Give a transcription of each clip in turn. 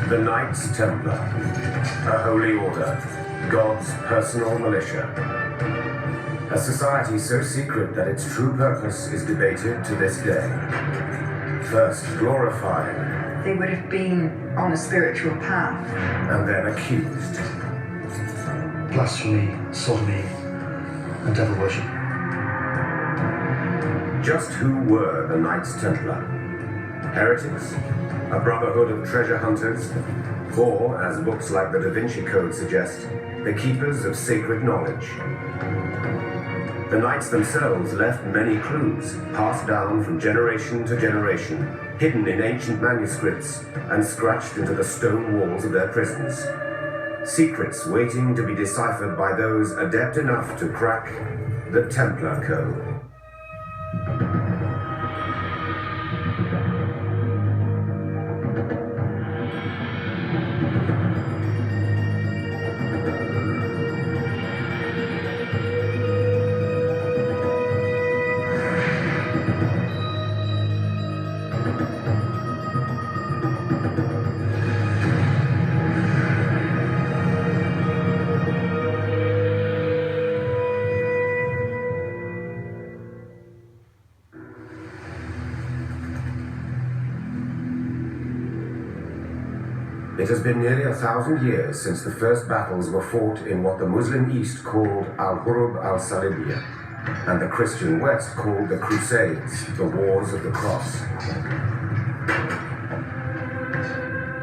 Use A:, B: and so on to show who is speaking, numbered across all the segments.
A: The Knights Templar, a holy order, God's personal militia. A society so secret that its true purpose is debated to this day. First glorified.
B: They would have been on a spiritual path.
A: And then accused.
C: Blasphemy, sodomy, and devil worship.
A: Just who were the Knights Templar? Heretics? A brotherhood of treasure hunters? Or, as books like the Da Vinci Code suggest, the keepers of sacred knowledge? The Knights themselves left many clues, passed down from generation to generation, hidden in ancient manuscripts and scratched into the stone walls of their prisons. Secrets waiting to be deciphered by those adept enough to crack the Templar Code. It has been nearly 1,000 years since the first battles were fought in what the Muslim East called Al-Hurub al-Salibiyya, and the Christian West called the Crusades, the Wars of the Cross.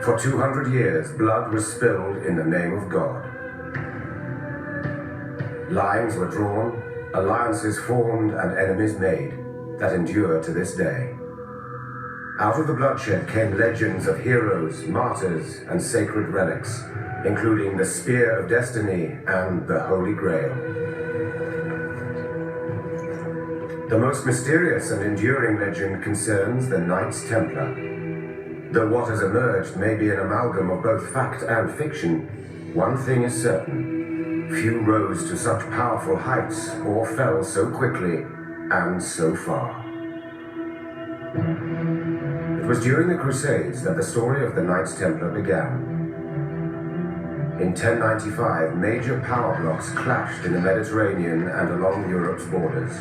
A: For 200 years, blood was spilled in the name of God. Lines were drawn, alliances formed, and enemies made that endure to this day. Out of the bloodshed came legends of heroes, martyrs, and sacred relics, including the Spear of Destiny and the Holy Grail. The most mysterious and enduring legend concerns the Knights Templar. Though what has emerged may be an amalgam of both fact and fiction, one thing is certain: few rose to such powerful heights or fell so quickly and so far. It was during the Crusades that the story of the Knights Templar began. In 1095, major power blocks clashed in the Mediterranean and along Europe's borders.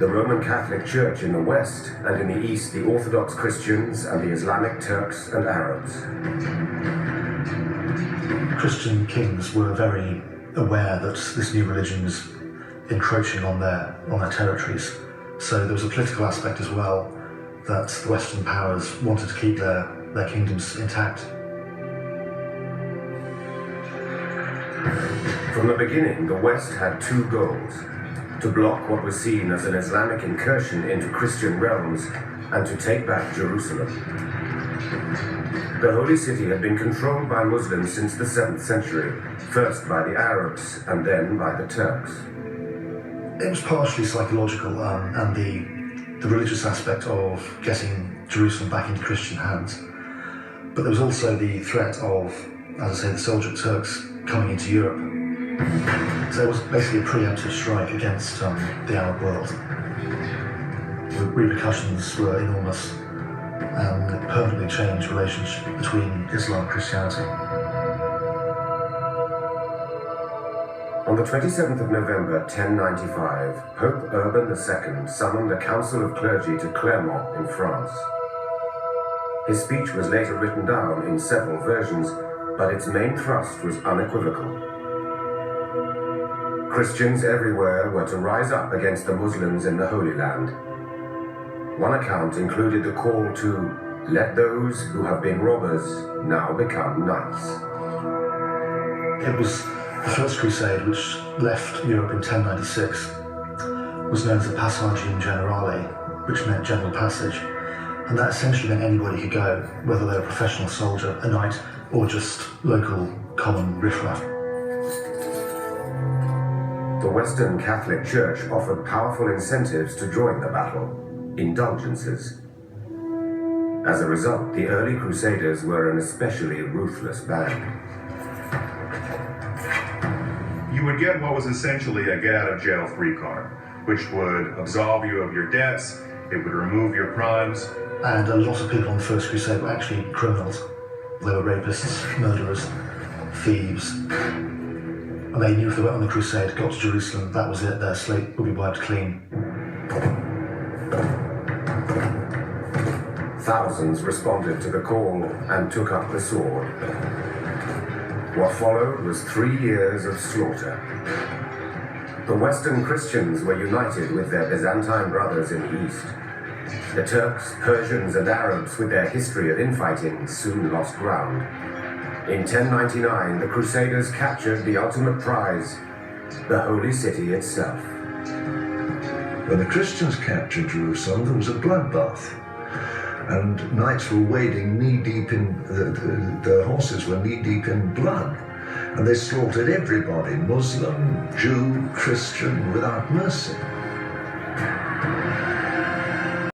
A: The Roman Catholic Church in the West, and in the East the Orthodox Christians and the Islamic Turks and Arabs.
C: Christian kings were very aware that this new religion was encroaching on their territories. So there was a political aspect as well, that the Western powers wanted to keep their kingdoms intact.
A: From the beginning, the West had two goals: to block what was seen as an Islamic incursion into Christian realms and to take back Jerusalem. The Holy City had been controlled by Muslims since the 7th century, first by the Arabs and then by the Turks.
C: It was partially psychological, and the religious aspect of getting Jerusalem back into Christian hands. But there was also the threat of, as I say, the Seljuk Turks coming into Europe. So it was basically a preemptive strike against the Arab world. The repercussions were enormous, and it permanently changed the relationship between Islam and Christianity.
A: On the 27th of November 1095, Pope Urban II summoned a council of clergy to Clermont in France. His speech was later written down in several versions, but its main thrust was unequivocal. Christians everywhere were to rise up against the Muslims in the Holy Land. One account included the call to let those who have been robbers now become knights.
C: It was the First Crusade, which left Europe in 1096, was known as the Passagium Generale, which meant general passage, and that essentially meant anybody could go, whether they were a professional soldier, a knight, or just local common riffraff.
A: The Western Catholic Church offered powerful incentives to join the battle, indulgences. As a result, the early Crusaders were an especially ruthless band.
D: You would get what was essentially a get-out-of-jail-free card, which would absolve you of your debts, it would remove your crimes,
C: And a lot of people on the First Crusade were actually criminals. They were rapists, murderers, thieves. And they knew if they went on the crusade, got to Jerusalem, that was it, their slate would be wiped clean.
A: Thousands responded to the call and took up the sword. What followed was 3 years of slaughter. The Western Christians were united with their Byzantine brothers in the East. The Turks, Persians, and Arabs, with their history of infighting, soon lost ground. In 1099, the Crusaders captured the ultimate prize, the Holy City itself.
E: When the Christians captured Jerusalem, there was a bloodbath. And knights were wading knee-deep in, the horses were knee-deep in blood. And they slaughtered everybody, Muslim, Jew, Christian, without mercy.